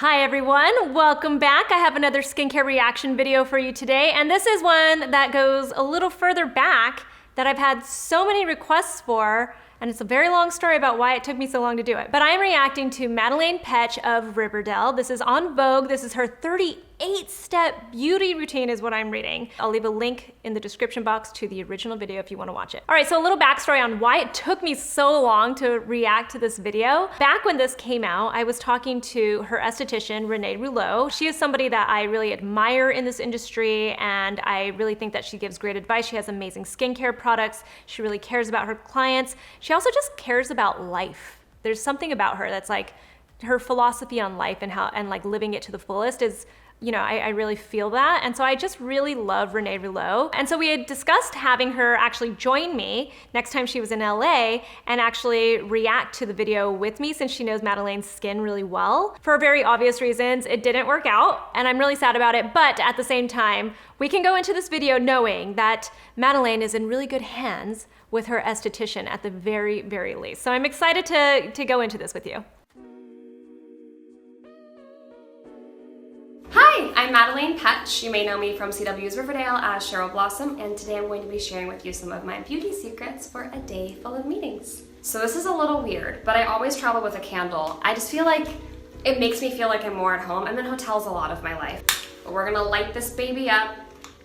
Hi everyone, welcome back. I have another skincare reaction video for you today, and this is one that goes a little further back that I've had so many requests for, and it's a very long story about why it took me so long to do it. But I'm reacting to Madelaine Petsch of Riverdale. This is on Vogue. This is her 38-step beauty routine is what I'm reading. I'll leave a link in the description box to the original video if you want to watch it. All right, so a little backstory on why it took me so long to react to this video. Back when this came out, I was talking to her esthetician, Renée Rouleau. She is somebody that I really admire in this industry, and I really think that she gives great advice. She has amazing skincare products. She really cares about her clients. She also just cares about life. There's something about her that's like her philosophy on life and like living it to the fullest is, you know, I really feel that. And so I just really love Renée Rouleau. And so we had discussed having her actually join me next time she was in LA and actually react to the video with me, since she knows Madelaine's skin really well. For very obvious reasons, it didn't work out and I'm really sad about it. But at the same time, we can go into this video knowing that Madelaine is in really good hands with her esthetician at the very, very least. So I'm excited to go into this with you. Hi, I'm Madelaine Petsch. You may know me from CW's Riverdale as Cheryl Blossom, and today I'm going to be sharing with you some of my beauty secrets for a day full of meetings. So this is a little weird, but I always travel with a candle. I just feel like it makes me feel like I'm more at home. I'm in hotels a lot of my life. But we're gonna light this baby up,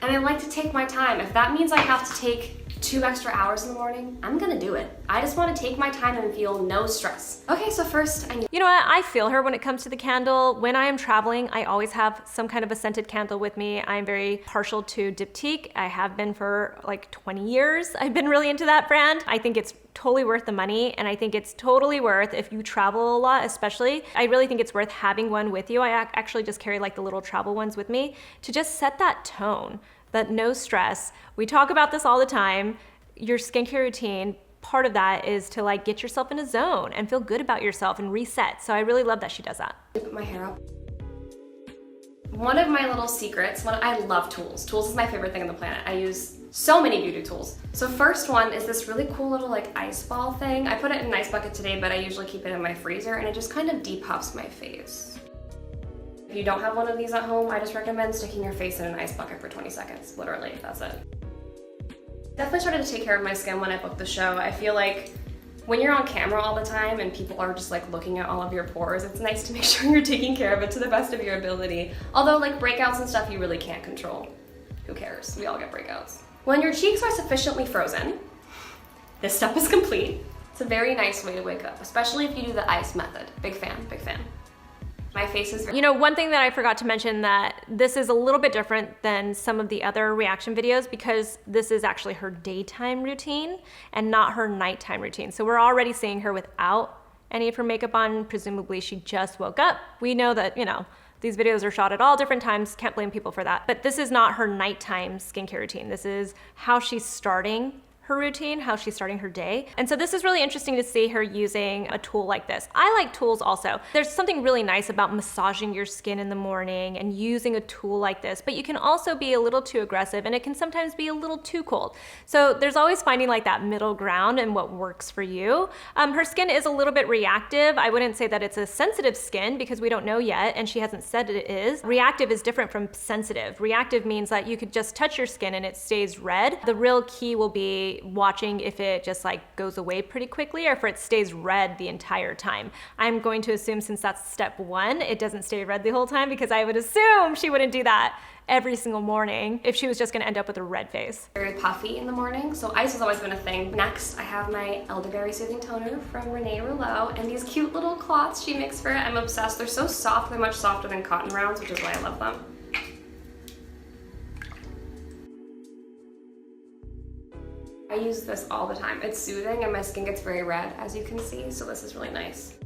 and I like to take my time. If that means I have to take 2 extra hours in the morning, I'm gonna do it. I just wanna take my time and feel no stress. Okay, so first I need... You know what, I feel her when it comes to the candle. When I am traveling, I always have some kind of a scented candle with me. I'm very partial to Diptyque. I have been for like 20 years. I've been really into that brand. I think it's totally worth the money, and I think it's totally worth, if you travel a lot especially, I really think it's worth having one with you. I actually just carry like the little travel ones with me to just set that tone. That no stress. We talk about this all the time. Your skincare routine, part of that is to like get yourself in a zone and feel good about yourself and reset. So I really love that she does that. Put my hair up. One of my little secrets, I love tools. Tools is my favorite thing on the planet. I use so many beauty tools. So first one is this really cool little like ice ball thing. I put it in an ice bucket today, but I usually keep it in my freezer, and it just kind of depuffs my face. If you don't have one of these at home, I just recommend sticking your face in an ice bucket for 20 seconds. Literally, that's it. Definitely started to take care of my skin when I booked the show. I feel like when you're on camera all the time and people are just like looking at all of your pores, it's nice to make sure you're taking care of it to the best of your ability. Although like breakouts and stuff you really can't control. Who cares? We all get breakouts. When your cheeks are sufficiently frozen, this step is complete. It's a very nice way to wake up, especially if you do the ice method. Big fan, big fan. My face is... You know, one thing that I forgot to mention, that this is a little bit different than some of the other reaction videos because this is actually her daytime routine and not her nighttime routine. So we're already seeing her without any of her makeup on. Presumably she just woke up. We know that, you know, these videos are shot at all different times. Can't blame people for that. But this is not her nighttime skincare routine. This is how she's starting her routine, how she's starting her day. And so this is really interesting to see her using a tool like this. I like tools also. There's something really nice about massaging your skin in the morning and using a tool like this, but you can also be a little too aggressive and it can sometimes be a little too cold. So there's always finding like that middle ground and what works for you. Her skin is a little bit reactive. I wouldn't say that it's a sensitive skin because we don't know yet, and she hasn't said it is. Reactive is different from sensitive. Reactive means that you could just touch your skin and it stays red. The real key will be watching if it just like goes away pretty quickly or if it stays red the entire time. I'm going to assume, since that's step one, it doesn't stay red the whole time, because I would assume she wouldn't do that every single morning if she was just gonna end up with a red face. Very puffy in the morning, so ice has always been a thing. Next, I have my Elderberry Soothing Toner from Renée Rouleau, and these cute little cloths she makes for it. I'm obsessed. They're so soft. They're much softer than cotton rounds, which is why I love them. I use this all the time. It's soothing and my skin gets very red, as you can see, so this is really nice.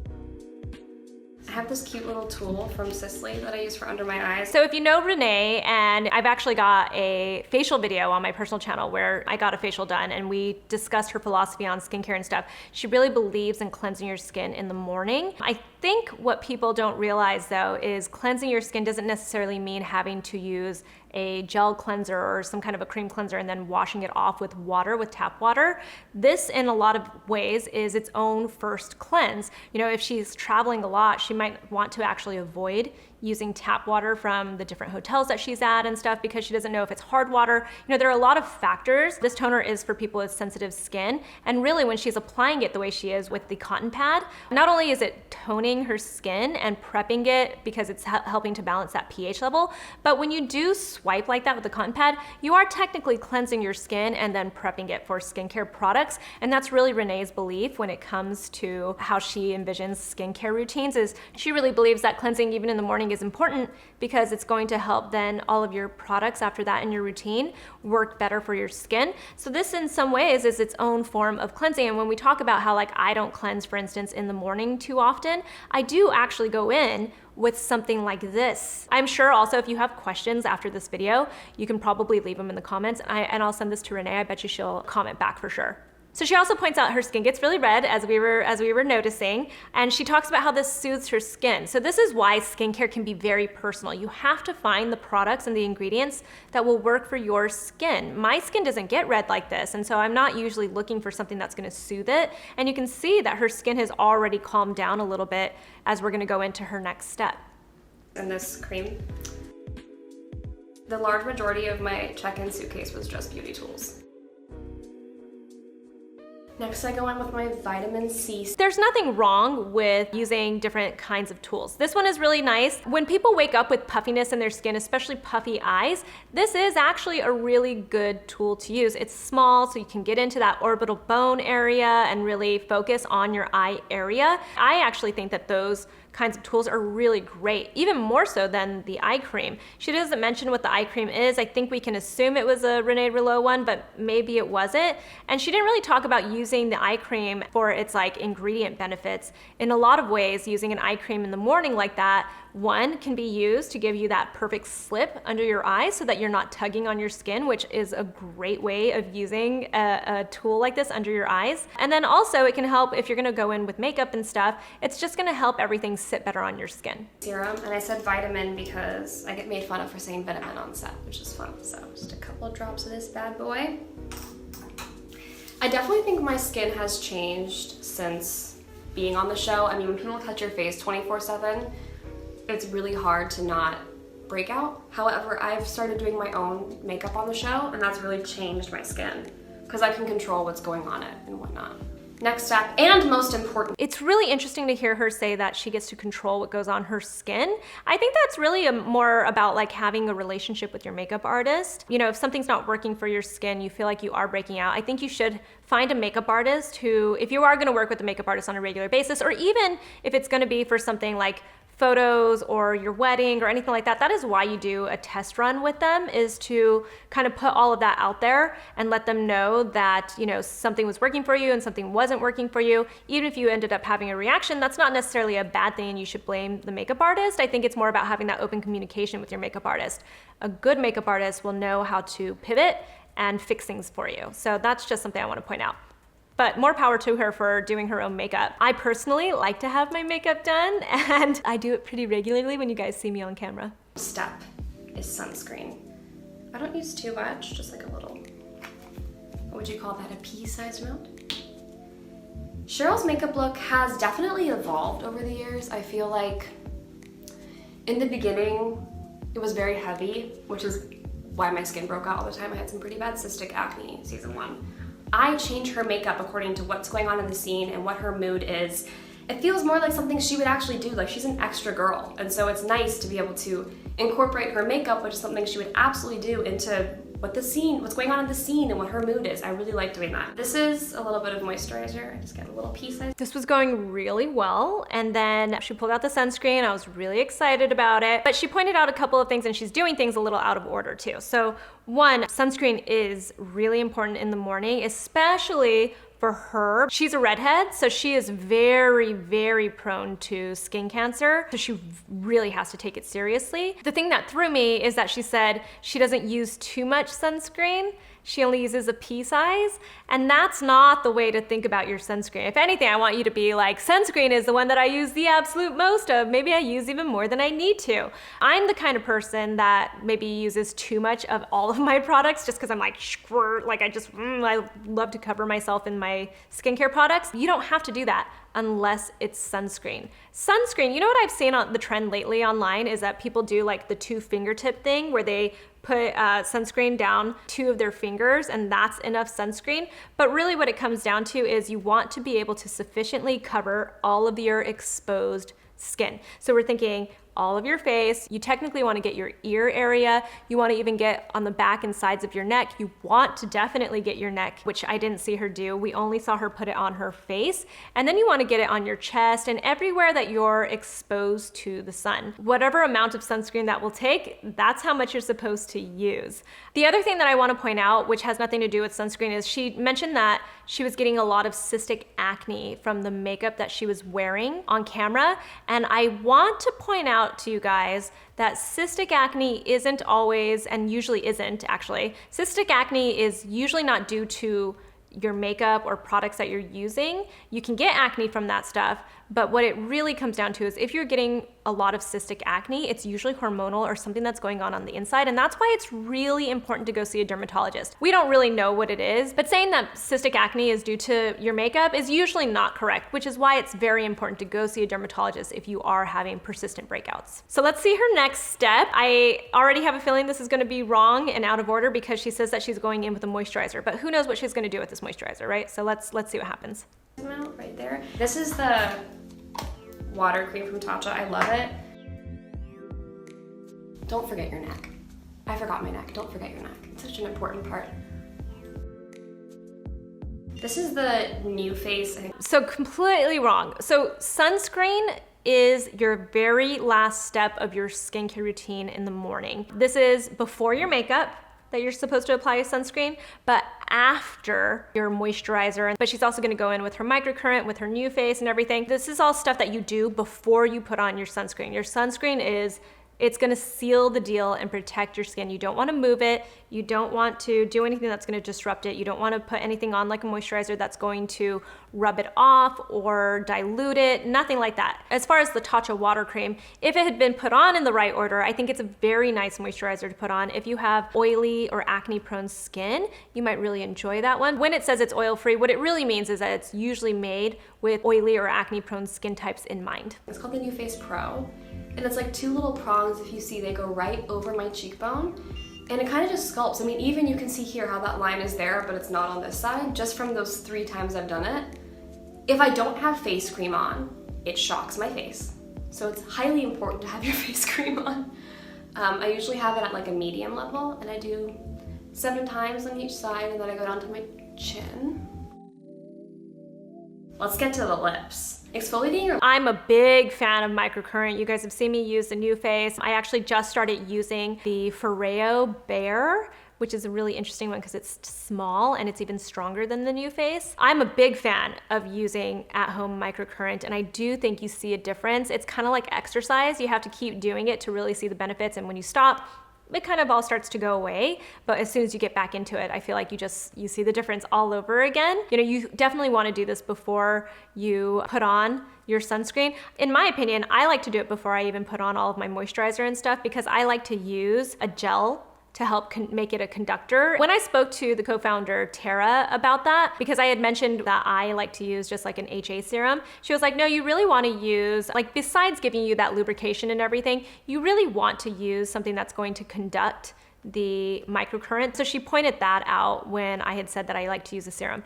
I have this cute little tool from Sisley that I use for under my eyes. So if you know Renee, and I've actually got a facial video on my personal channel where I got a facial done and we discussed her philosophy on skincare and stuff. She really believes in cleansing your skin in the morning. I think what people don't realize though is cleansing your skin doesn't necessarily mean having to use a gel cleanser or some kind of a cream cleanser and then washing it off with water, with tap water. This, in a lot of ways, is its own first cleanse. You know, if she's traveling a lot, she might want to actually avoid using tap water from the different hotels that she's at and stuff because she doesn't know if it's hard water. You know, there are a lot of factors. This toner is for people with sensitive skin, and really when she's applying it the way she is with the cotton pad, not only is it toning her skin and prepping it because it's helping to balance that pH level, but when you do swipe like that with the cotton pad, you are technically cleansing your skin and then prepping it for skincare products. And that's really Renee's belief when it comes to how she envisions skincare routines, is she really believes that cleansing even in the morning is important because it's going to help then all of your products after that in your routine work better for your skin. So this in some ways is its own form of cleansing. And when we talk about how like I don't cleanse, for instance, in the morning too often, I do actually go in with something like this. I'm sure also if you have questions after this video, you can probably leave them in the comments and I'll send this to Renee. I bet you she'll comment back for sure. So she also points out her skin gets really red, as we were noticing, and she talks about how this soothes her skin. So this is why skincare can be very personal. You have to find the products and the ingredients that will work for your skin. My skin doesn't get red like this, and so I'm not usually looking for something that's gonna soothe it. And you can see that her skin has already calmed down a little bit as we're gonna go into her next step. And this cream. The large majority of my check-in suitcase was just beauty tools. Next, I go in with my vitamin C. There's nothing wrong with using different kinds of tools. This one is really nice. When people wake up with puffiness in their skin, especially puffy eyes, this is actually a really good tool to use. It's small, so you can get into that orbital bone area and really focus on your eye area. I actually think that those kinds of tools are really great, even more so than the eye cream. She doesn't mention what the eye cream is. I think we can assume it was a Renée Rouleau one, but maybe it wasn't. And she didn't really talk about using the eye cream for its like ingredient benefits. In a lot of ways, using an eye cream in the morning like that, one can be used to give you that perfect slip under your eyes so that you're not tugging on your skin, which is a great way of using a tool like this under your eyes. And then also it can help if you're gonna go in with makeup and stuff, it's just gonna help everything sit better on your skin. Serum, and I said vitamin because I get made fun of for saying vitamin on set, which is fun. So just a couple of drops of this bad boy. I definitely think my skin has changed since being on the show. I mean, when people touch your face 24/7, it's really hard to not break out. However, I've started doing my own makeup on the show, and that's really changed my skin because I can control what's going on it and whatnot. Next step, and most important. It's really interesting to hear her say that she gets to control what goes on her skin. I think that's really more about like having a relationship with your makeup artist. You know, if something's not working for your skin, you feel like you are breaking out, I think you should find a makeup artist who, if you are gonna work with a makeup artist on a regular basis, or even if it's gonna be for something like photos or your wedding or anything like that, that is why you do a test run with them, is to kind of put all of that out there and let them know that, you know, something was working for you and something wasn't working for you. Even if you ended up having a reaction, that's not necessarily a bad thing and you should blame the makeup artist. I think it's more about having that open communication with your makeup artist. A good makeup artist will know how to pivot and fix things for you. So that's just something I want to point out. But more power to her for doing her own makeup. I personally like to have my makeup done, and I do it pretty regularly when you guys see me on camera. Step is sunscreen. I don't use too much, just like a little, what would you call that, a pea-sized amount? Cheryl's makeup look has definitely evolved over the years. I feel like in the beginning, it was very heavy, which is why my skin broke out all the time. I had some pretty bad cystic acne season 1. I change her makeup according to what's going on in the scene and what her mood is. It feels more like something she would actually do, like she's an extra girl. And so it's nice to be able to incorporate her makeup, which is something she would absolutely do, into what's going on in the scene and what her mood is. I really like doing that. This is a little bit of moisturizer. I just got a little piece. This was going really well, and then she pulled out the sunscreen. I was really excited about it, but she pointed out a couple of things, and she's doing things a little out of order too. So one, sunscreen is really important in the morning, especially for her. She's a redhead, so she is very, very prone to skin cancer. So she really has to take it seriously. The thing that threw me is that she said she doesn't use too much sunscreen. she only uses a pea size, and that's not the way to think about your sunscreen. If anything, I want you to be like, sunscreen is the one that I use the absolute most of. Maybe I use even more than I need to. I'm the kind of person that maybe uses too much of all of my products just because I'm like, squirt, like I love to cover myself in my skincare products. You don't have to do that unless it's sunscreen. Sunscreen, you know what I've seen on the trend lately online is that people do like the 2 fingertip thing where they put sunscreen down 2 of their fingers and that's enough sunscreen. But really what it comes down to is you want to be able to sufficiently cover all of your exposed skin. So we're thinking all of your face. You technically want to get your ear area. You want to even get on the back and sides of your neck. You want to definitely get your neck, which I didn't see her do. We only saw her put it on her face. And then you want to get it on your chest and everywhere that you're exposed to the sun. Whatever amount of sunscreen that will take, that's how much you're supposed to use. The other thing that I want to point out, which has nothing to do with sunscreen, is she mentioned that she was getting a lot of cystic acne from the makeup that she was wearing on camera. And I want to point out to you guys that cystic acne isn't always, and usually isn't actually, cystic acne is usually not due to your makeup or products that you're using. You can get acne from that stuff, but what it really comes down to is if you're getting a lot of cystic acne, it's usually hormonal or something that's going on the inside, and that's why it's really important to go see a dermatologist. We don't really know what it is, but saying that cystic acne is due to your makeup is usually not correct, which is why it's very important to go see a dermatologist if you are having persistent breakouts. So let's see her next step. I already have a feeling this is gonna be wrong and out of order because she says that she's going in with a moisturizer, but who knows what she's gonna do with this moisturizer, right? So let's see what happens. Right there. This is the water cream from Tatcha. I love it. Don't forget your neck. I forgot my neck. Don't forget your neck. It's such an important part. This is the NuFACE. So completely wrong. So sunscreen is your very last step of your skincare routine in the morning. This is before your makeup that you're supposed to apply a sunscreen, but after your moisturizer. But she's also gonna go in with her microcurrent, with her NuFACE and everything. This is all stuff that you do before you put on your sunscreen. Your sunscreen it's gonna seal the deal and protect your skin. You don't wanna move it. You don't want to do anything that's gonna disrupt it. You don't wanna put anything on like a moisturizer that's going to rub it off or dilute it, nothing like that. As far as the Tatcha water cream, if it had been put on in the right order, I think it's a very nice moisturizer to put on. If you have oily or acne prone skin, you might really enjoy that one. When it says it's oil-free, what it really means is that it's usually made with oily or acne prone skin types in mind. It's called the NuFACE Pro. And it's like 2 little prongs, if you see, they go right over my cheekbone. And it kind of just sculpts. I mean, even you can see here how that line is there, but it's not on this side, just from those 3 times I've done it. If I don't have face cream on, it shocks my face. So it's highly important to have your face cream on. I usually have it at like a medium level, and I do 7 times on each side, and then I go down to my chin. Let's get to the lips. Exfoliating. I'm a big fan of microcurrent. You guys have seen me use the NuFACE. I actually just started using the Byredo Bare, which is a really interesting one because it's small and it's even stronger than the NuFACE. I'm a big fan of using at-home microcurrent, and I do think you see a difference. It's kind of like exercise. You have to keep doing it to really see the benefits, and when you stop, it kind of all starts to go away. But as soon as you get back into it, I feel like you see the difference all over again. You know, you definitely want to do this before you put on your sunscreen. In my opinion, I like to do it before I even put on all of my moisturizer and stuff because I like to use a gel to help make it a conductor. When I spoke to the co-founder, Tara, about that, because I had mentioned that I like to use just like an HA serum, she was like, no, you really wanna use, like besides giving you that lubrication and everything, you really want to use something that's going to conduct the microcurrent. So she pointed that out when I had said that I like to use a serum.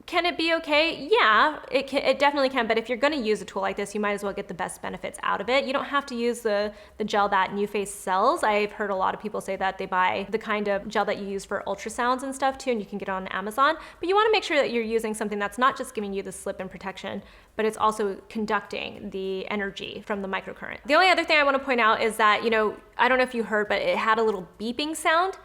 Can it be okay? Yeah, it definitely can, but if you're gonna use a tool like this, you might as well get the best benefits out of it. You don't have to use the gel that NuFACE sells. I've heard a lot of people say that they buy the kind of gel that you use for ultrasounds and stuff too, and you can get it on Amazon. But you wanna make sure that you're using something that's not just giving you the slip and protection, but it's also conducting the energy from the microcurrent. The only other thing I wanna point out is that, you know, I don't know if you heard, but it had a little beeping sound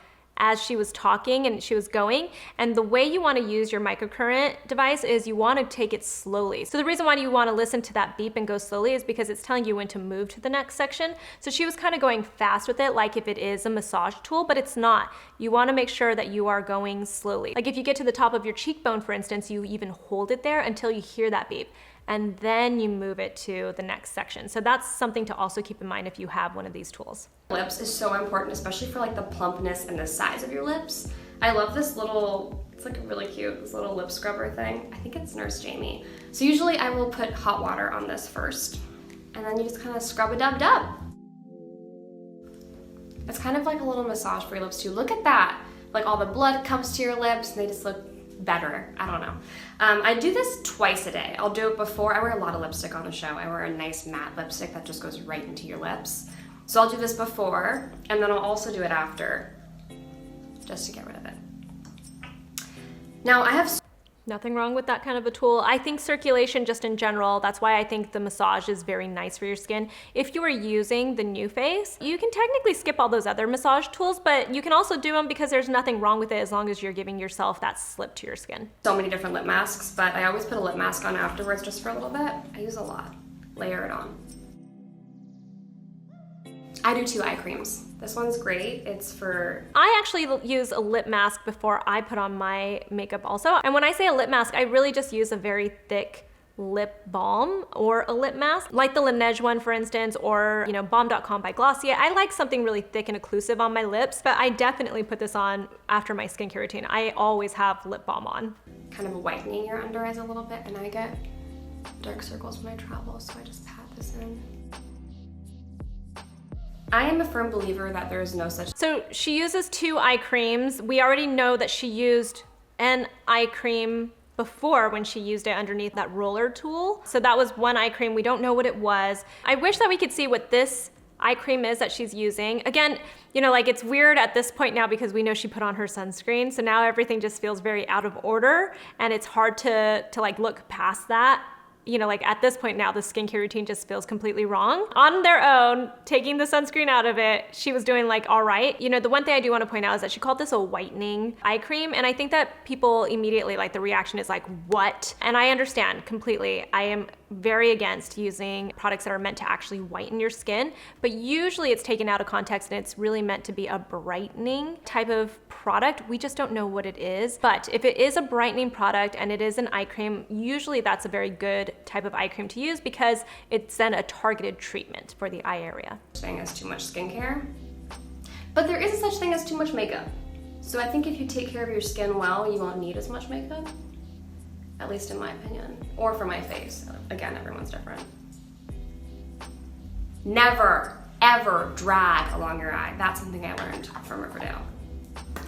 as she was talking and she was going. And the way you want to use your microcurrent device is you want to take it slowly. So the reason why you want to listen to that beep and go slowly is because it's telling you when to move to the next section. So she was kind of going fast with it, like if it is a massage tool, but it's not. You want to make sure that you are going slowly. Like if you get to the top of your cheekbone, for instance, you even hold it there until you hear that beep, and then you move it to the next section. So that's something to also keep in mind if you have one of these tools. Lips is so important, especially for like the plumpness and the size of your lips. I love this little, it's like really cute, this little lip scrubber thing. I think it's Nurse Jamie. So usually I will put hot water on this first, and then you just kind of scrub a dub. It's kind of like a little massage for your lips too. Look at that. Like all the blood comes to your lips and they just look better. I don't know. I do this twice a day. I'll do it before. I wear a lot of lipstick on the show. I wear a nice matte lipstick that just goes right into your lips. So I'll do this before, and then I'll also do it after, just to get rid of it. Now I have Nothing wrong with that kind of a tool. I think circulation just in general, that's why I think the massage is very nice for your skin. If you are using the NuFACE, you can technically skip all those other massage tools, but you can also do them because there's nothing wrong with it as long as you're giving yourself that slip to your skin. So many different lip masks, but I always put a lip mask on afterwards just for a little bit. I use a lot. Layer it on. I do 2 eye creams. This one's great. It's for... I actually use a lip mask before I put on my makeup also. And when I say a lip mask, I really just use a very thick lip balm or a lip mask, like the Laneige one, for instance, or Balm.com by Glossier. I like something really thick and occlusive on my lips, but I definitely put this on after my skincare routine. I always have lip balm on. Kind of whitening your under eyes a little bit, and I get dark circles when I travel, so I just pat this in. I am a firm believer that there is no such... So she uses 2 eye creams. We already know that she used an eye cream before when she used it underneath that roller tool. So that was 1 eye cream. We don't know what it was. I wish that we could see what this eye cream is that she's using. Again, like it's weird at this point now because we know she put on her sunscreen. So now everything just feels very out of order, and it's hard to like look past that. Like at this point now, the skincare routine just feels completely wrong. On their own, taking the sunscreen out of it, she was doing like all right. The one thing I do want to point out is that she called this a whitening eye cream. And I think that people immediately, like the reaction is like, what? And I understand completely. I am very against using products that are meant to actually whiten your skin, but usually it's taken out of context and it's really meant to be a brightening type of product. We just don't know what it is. But if it is a brightening product and it is an eye cream, usually that's a very good type of eye cream to use because it's then a targeted treatment for the eye area. Thing as too much skincare, but there is a such thing as too much makeup. So I think if you take care of your skin well, you won't need as much makeup, at least in my opinion, or for my face. Again, everyone's different. Never, ever drag along your eye. That's something I learned from Riverdale.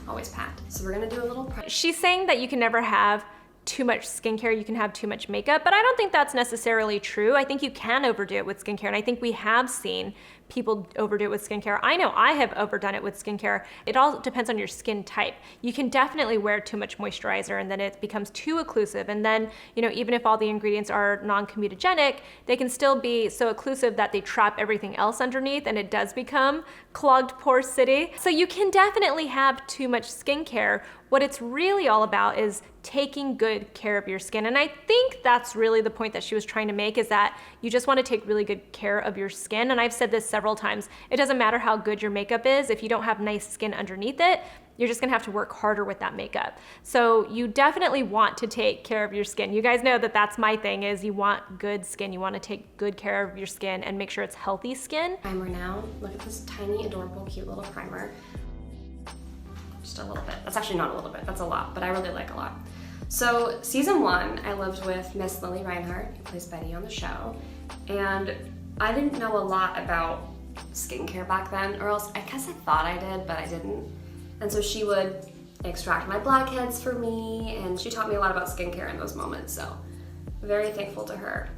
Always pat. So we're gonna do a little... She's saying that you can never have too much skincare, you can have too much makeup, but I don't think that's necessarily true. I think you can overdo it with skincare, and I think we have seen people overdo it with skincare. I know I have overdone it with skincare. It all depends on your skin type. You can definitely wear too much moisturizer and then it becomes too occlusive, and then even if all the ingredients are non-comedogenic, they can still be so occlusive that they trap everything else underneath and it does become clogged pore city. So you can definitely have too much skincare. What it's really all about is taking good care of your skin. And I think that's really the point that she was trying to make, is that you just want to take really good care of your skin. And I've said this several times, it doesn't matter how good your makeup is, if you don't have nice skin underneath it, you're just gonna have to work harder with that makeup. So you definitely want to take care of your skin. You guys know that that's my thing, is you want good skin. You want to take good care of your skin and make sure it's healthy skin. Primer now. Look at this tiny, adorable, cute little primer. Just a little bit. That's actually not a little bit, that's a lot, but I really like a lot. So season 1, I lived with Miss Lily Reinhardt, who plays Betty on the show, and I didn't know a lot about skincare back then, or else I guess I thought I did, but I didn't. And so she would extract my blackheads for me, and she taught me a lot about skincare in those moments, so very thankful to her.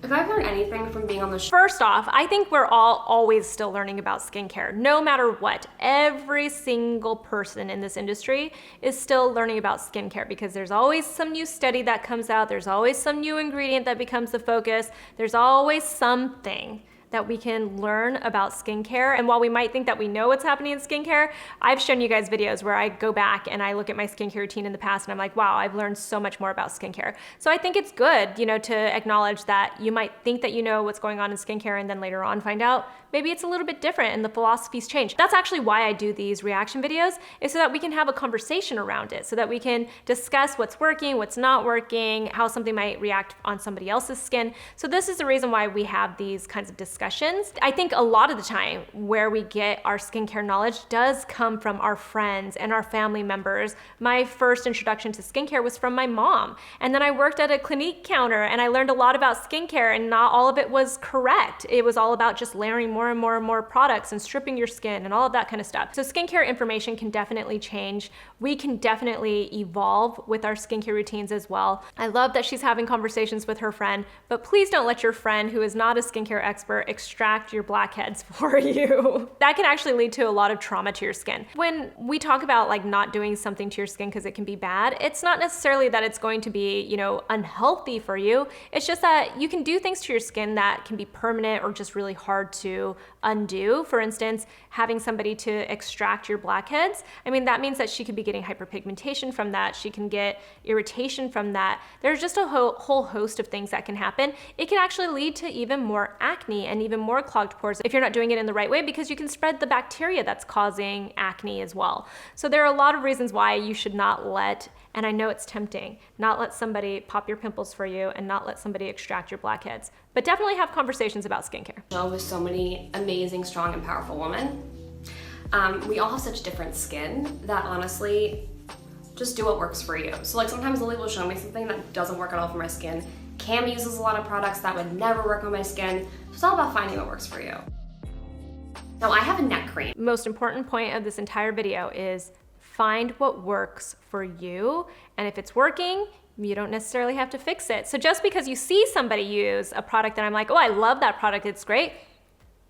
If I've learned anything from being on the show... First off, I think we're all always still learning about skincare, no matter what. Every single person in this industry is still learning about skincare because there's always some new study that comes out, there's always some new ingredient that becomes the focus, there's always something that we can learn about skincare. And while we might think that we know what's happening in skincare, I've shown you guys videos where I go back and I look at my skincare routine in the past and I'm like, wow, I've learned so much more about skincare. So I think it's good, to acknowledge that you might think that you know what's going on in skincare and then later on find out maybe it's a little bit different and the philosophies change. That's actually why I do these reaction videos, is so that we can have a conversation around it, so that we can discuss what's working, what's not working, how something might react on somebody else's skin. So this is the reason why we have these kinds of discussions. I think a lot of the time where we get our skincare knowledge does come from our friends and our family members. My first introduction to skincare was from my mom. And then I worked at a Clinique counter and I learned a lot about skincare, and not all of it was correct. It was all about just layering more and more and more products and stripping your skin and all of that kind of stuff. So skincare information can definitely change. We can definitely evolve with our skincare routines as well. I love that she's having conversations with her friend, but please don't let your friend who is not a skincare expert extract your blackheads for you. That can actually lead to a lot of trauma to your skin. When we talk about like not doing something to your skin because it can be bad, it's not necessarily that it's going to be, unhealthy for you. It's just that you can do things to your skin that can be permanent or just really hard to undo. For instance, having somebody to extract your blackheads, that means that she could be getting hyperpigmentation from that. She can get irritation from that. There's just a whole host of things that can happen. It can actually lead to even more acne and even more clogged pores if you're not doing it in the right way, because you can spread the bacteria that's causing acne as well. So there are a lot of reasons why you should not let, and I know it's tempting, not let somebody pop your pimples for you and not let somebody extract your blackheads. But definitely have conversations about skincare. With so many amazing, strong, and powerful women. We all have such different skin that honestly, just do what works for you. So like sometimes Lily will show me something that doesn't work at all for my skin. Cam uses a lot of products that would never work on my skin. So it's all about finding what works for you. Now I have a neck cream. Most important point of this entire video is find what works for you. And if it's working, you don't necessarily have to fix it. So just because you see somebody use a product that I'm like, oh, I love that product, it's great,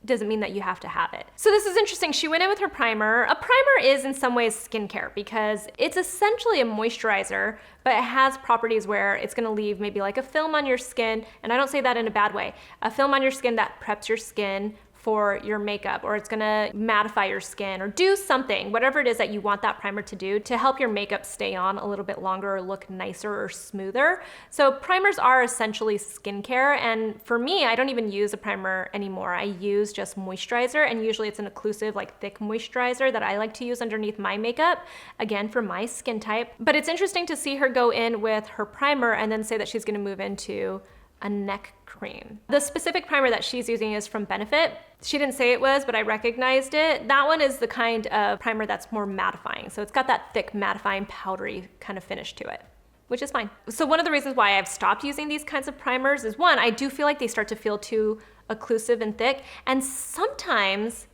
doesn't mean that you have to have it. So this is interesting. She went in with her primer. A primer is in some ways skincare because it's essentially a moisturizer, but it has properties where it's gonna leave maybe like a film on your skin, and I don't say that in a bad way, a film on your skin that preps your skin for your makeup, or it's gonna mattify your skin or do something, whatever it is that you want that primer to do to help your makeup stay on a little bit longer or look nicer or smoother. So primers are essentially skincare, and for me, I don't even use a primer anymore. I use just moisturizer, and usually it's an occlusive, like thick moisturizer that I like to use underneath my makeup, again, for my skin type. But it's interesting to see her go in with her primer and then say that she's gonna move into a neck cream. The specific primer that she's using is from Benefit. She didn't say it was, but I recognized it. That one is the kind of primer that's more mattifying. So it's got that thick, mattifying, powdery kind of finish to it, which is fine. So one of the reasons why I've stopped using these kinds of primers is, one, I do feel like they start to feel too occlusive and thick. And sometimes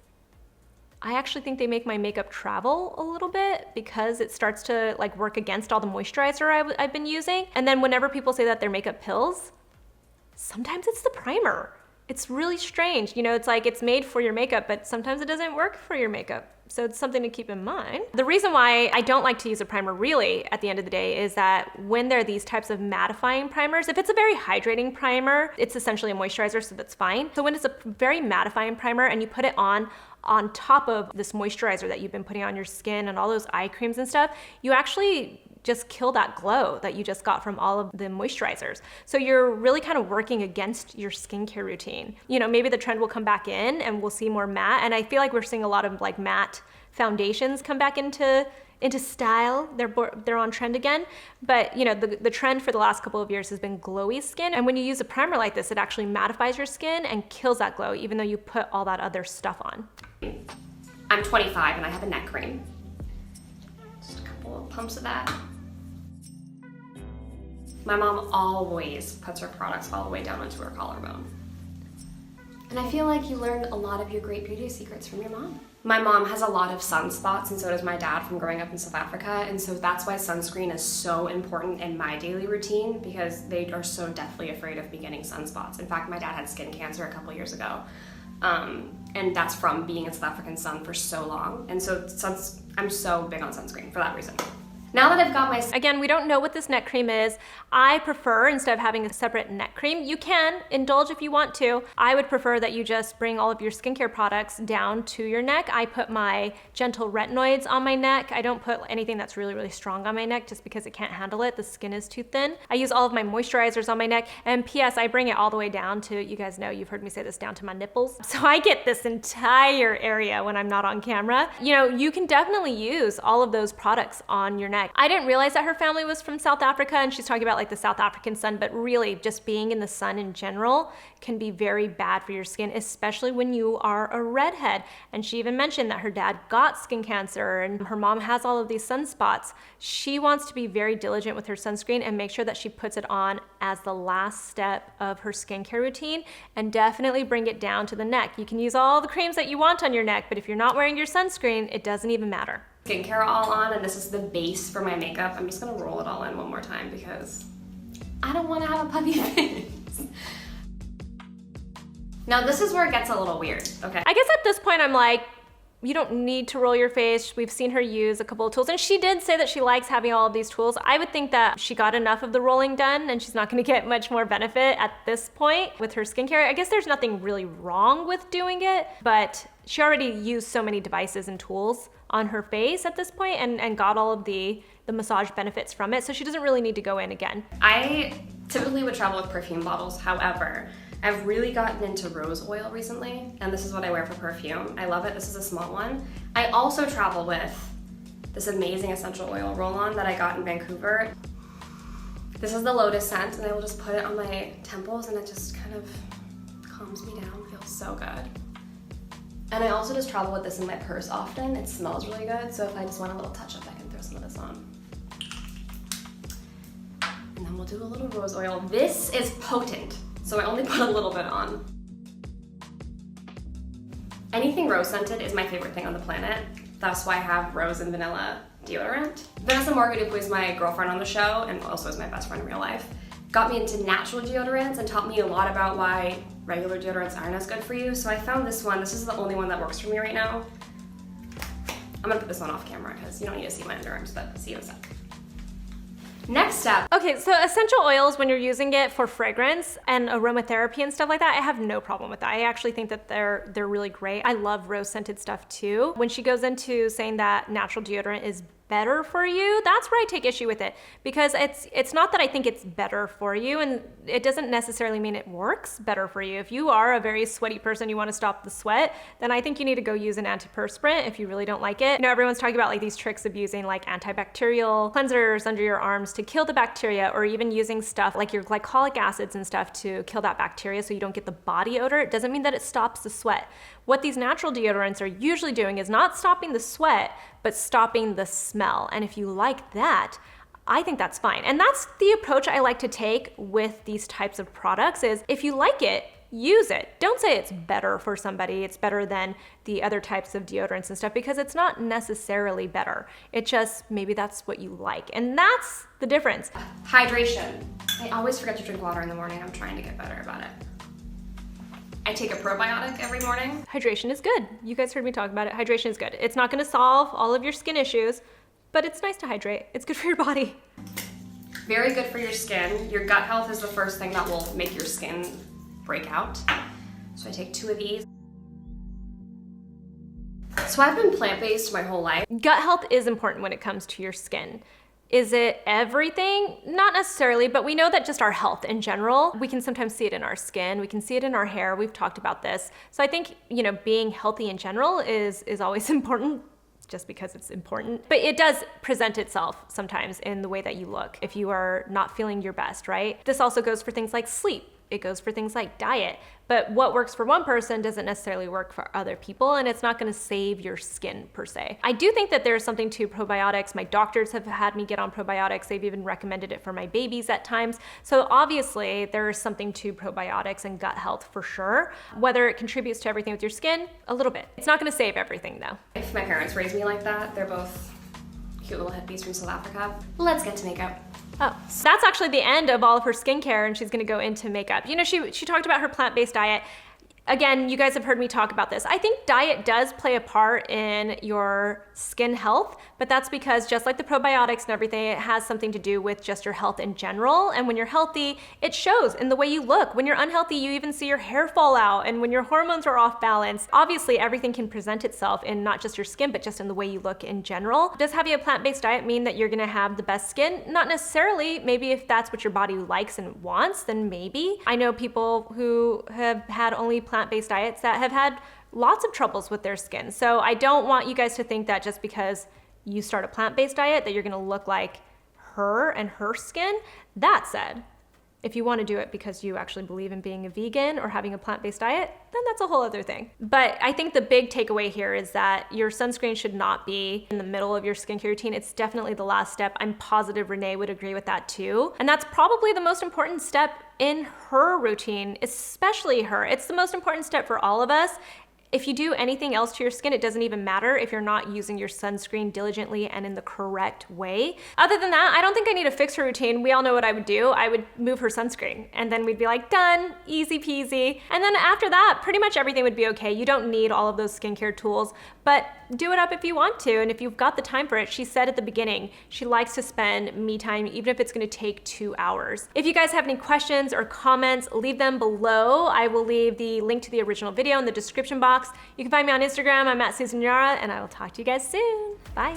I actually think they make my makeup travel a little bit because it starts to like work against all the moisturizer I've been using. And then whenever people say that they're makeup pills, sometimes it's the primer. It's really strange. It's like it's made for your makeup, but sometimes it doesn't work for your makeup. So it's something to keep in mind. The reason why I don't like to use a primer really at the end of the day is that when there are these types of mattifying primers, if it's a very hydrating primer, it's essentially a moisturizer, so that's fine. So when it's a very mattifying primer and you put it on top of this moisturizer that you've been putting on your skin and all those eye creams and stuff, you actually just kill that glow that you just got from all of the moisturizers. So you're really kind of working against your skincare routine. Maybe the trend will come back in and we'll see more matte. And I feel like we're seeing a lot of like matte foundations come back into style. They're on trend again. But the trend for the last couple of years has been glowy skin. And when you use a primer like this, it actually mattifies your skin and kills that glow, even though you put all that other stuff on. I'm 25 and I have a neck cream. Just a couple of pumps of that. My mom always puts her products all the way down onto her collarbone. And I feel like you learn a lot of your great beauty secrets from your mom. My mom has a lot of sunspots, and so does my dad from growing up in South Africa, and so that's why sunscreen is so important in my daily routine, because they are so deathly afraid of me getting sunspots. In fact, my dad had skin cancer a couple years ago, and that's from being in South African sun for so long, and so I'm so big on sunscreen for that reason. Now that I've got my... Again, we don't know what this neck cream is. I prefer, instead of having a separate neck cream, you can indulge if you want to. I would prefer that you just bring all of your skincare products down to your neck. I put my gentle retinoids on my neck. I don't put anything that's really, really strong on my neck just because it can't handle it. The skin is too thin. I use all of my moisturizers on my neck. And P.S. I bring it all the way down to, you guys know, you've heard me say this, down to my nipples. So I get this entire area when I'm not on camera. You know, you can definitely use all of those products on your neck. I didn't realize that her family was from South Africa, and she's talking about like the South African sun, but really just being in the sun in general can be very bad for your skin, especially when you are a redhead. And she even mentioned that her dad got skin cancer and her mom has all of these sunspots. She wants to be very diligent with her sunscreen and make sure that she puts it on as the last step of her skincare routine, and definitely bring it down to the neck. You can use all the creams that you want on your neck, but if you're not wearing your sunscreen, it doesn't even matter. Skincare all on, and this is the base for my makeup. I'm just gonna roll it all in one more time because I don't wanna have a puffy face. Now this is where it gets a little weird, okay? I guess at this point I'm like, you don't need to roll your face. We've seen her use a couple of tools, and she did say that she likes having all of these tools. I would think that she got enough of the rolling done and she's not gonna get much more benefit at this point with her skincare. I guess there's nothing really wrong with doing it, but she already used so many devices and tools on her face at this point and got all of the massage benefits from it, so she doesn't really need to go in again. I typically would travel with perfume bottles. However, I've really gotten into rose oil recently, and this is what I wear for perfume. I love it. This is a small one. I also travel with this amazing essential oil roll-on that I got in Vancouver. This is the Lotus scent, and I will just put it on my temples, and it just kind of calms me down. Feels so good. And I also just travel with this in my purse often. It smells really good, so if I just want a little touch-up, I can throw some of this on. And then we'll do a little rose oil. This is potent, so I only put a little bit on. Anything rose scented is my favorite thing on the planet. That's why I have rose and vanilla deodorant. Vanessa Morgan, who is my girlfriend on the show and also is my best friend in real life, got me into natural deodorants and taught me a lot about why regular deodorants aren't as good for you. So I found this one. This is the only one that works for me right now. I'm gonna put this one off camera because you don't need to see my underarms, but see you in a sec. Next step. Okay, so essential oils, when you're using it for fragrance and aromatherapy and stuff like that, I have no problem with that. I actually think that they're really great. I love rose scented stuff too. When she goes into saying that natural deodorant is better for you, that's where I take issue with it, because it's not that I think it's better for you, and it doesn't necessarily mean it works better for you. If you are a very sweaty person, you want to stop the sweat, then I think you need to go use an antiperspirant if you really don't like it. You know, everyone's talking about like these tricks of using like antibacterial cleansers under your arms to kill the bacteria, or even using stuff like your glycolic acids and stuff to kill that bacteria so you don't get the body odor. It doesn't mean that it stops the sweat. What these natural deodorants are usually doing is not stopping the sweat, but stopping the smell. And if you like that, I think that's fine. And that's the approach I like to take with these types of products is if you like it, use it. Don't say it's better for somebody, it's better than the other types of deodorants and stuff, because it's not necessarily better. It just, maybe that's what you like. And that's the difference. Hydration. I always forget to drink water in the morning. I'm trying to get better about it. I take a probiotic every morning. Hydration is good. You guys heard me talk about it. Hydration is good. It's not gonna solve all of your skin issues, but it's nice to hydrate. It's good for your body. Very good for your skin. Your gut health is the first thing that will make your skin break out. So I take 2 of these. So I've been plant-based my whole life. Gut health is important when it comes to your skin. Is it everything? Not necessarily, but we know that just our health in general, we can sometimes see it in our skin, we can see it in our hair, we've talked about this. So I think, you know, being healthy in general is always important, just because it's important. But it does present itself sometimes in the way that you look if you are not feeling your best, right? This also goes for things like sleep. It goes for things like diet. But what works for one person doesn't necessarily work for other people, and it's not gonna save your skin per se. I do think that there's something to probiotics. My doctors have had me get on probiotics. They've even recommended it for my babies at times. So obviously there is something to probiotics and gut health for sure. Whether it contributes to everything with your skin, a little bit. It's not gonna save everything though. If my parents raised me like that, they're both cute little hippies from South Africa. Let's get to makeup. Oh, so that's actually the end of all of her skincare, and she's gonna go into makeup. You know, she talked about her plant-based diet. Again, you guys have heard me talk about this. I think diet does play a part in your skin health, but that's because just like the probiotics and everything, it has something to do with just your health in general. And when you're healthy, it shows in the way you look. When you're unhealthy, you even see your hair fall out. And when your hormones are off balance, obviously everything can present itself in not just your skin, but just in the way you look in general. Does having a plant-based diet mean that you're gonna have the best skin? Not necessarily. Maybe if that's what your body likes and wants, then maybe. I know people who have had only plant-based diets that have had lots of troubles with their skin. So I don't want you guys to think that just because you start a plant-based diet that you're gonna look like her and her skin. That said, if you want to do it because you actually believe in being a vegan or having a plant-based diet, then that's a whole other thing. But I think the big takeaway here is that your sunscreen should not be in the middle of your skincare routine. It's definitely the last step. I'm positive Renee would agree with that too. And that's probably the most important step in her routine, especially her. It's the most important step for all of us. If you do anything else to your skin, it doesn't even matter if you're not using your sunscreen diligently and in the correct way. Other than that, I don't think I need to fix her routine. We all know what I would do. I would move her sunscreen and then we'd be like, done, easy peasy. And then after that, pretty much everything would be okay. You don't need all of those skincare tools, but do it up if you want to. And if you've got the time for it, she said at the beginning, she likes to spend me time, even if it's gonna take 2 hours. If you guys have any questions or comments, leave them below. I will leave the link to the original video in the description box. You can find me on Instagram. I'm at Susan Yara, and I will talk to you guys soon. Bye.